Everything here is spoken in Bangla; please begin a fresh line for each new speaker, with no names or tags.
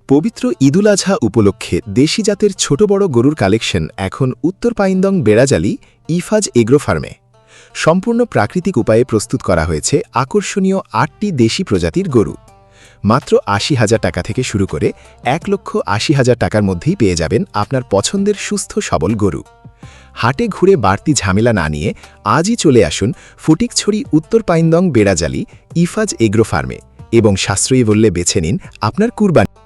পবিত্র ঈদুল আজহা উপলক্ষে দেশি জাতের ছোট বড় গরুর কালেকশন এখন উত্তর পাইন্দং বেড়াজালি ইফাজ এগ্রো ফার্মে সম্পূর্ণ প্রাকৃতিক উপায়ে প্রস্তুত করা হয়েছে আকর্ষণীয় ৮টি দেশি প্রজাতির গরু। মাত্র ৮০,০০০ টাকা থেকে শুরু করে ১,৮০,০০০ টাকার মধ্যেই পেয়ে যাবেন আপনার পছন্দের সুস্থ সবল গরু। হাটে ঘুরে বাড়তি ঝামেলা না নিয়ে আজই চলে আসুন ফটিকছড়ি উত্তর পাইন্দং বেড়াজালি ইফাজ এগ্রো ফার্মে এবং সাশ্রয়ী মূল্যে বেছে নিন আপনার কুরবানি।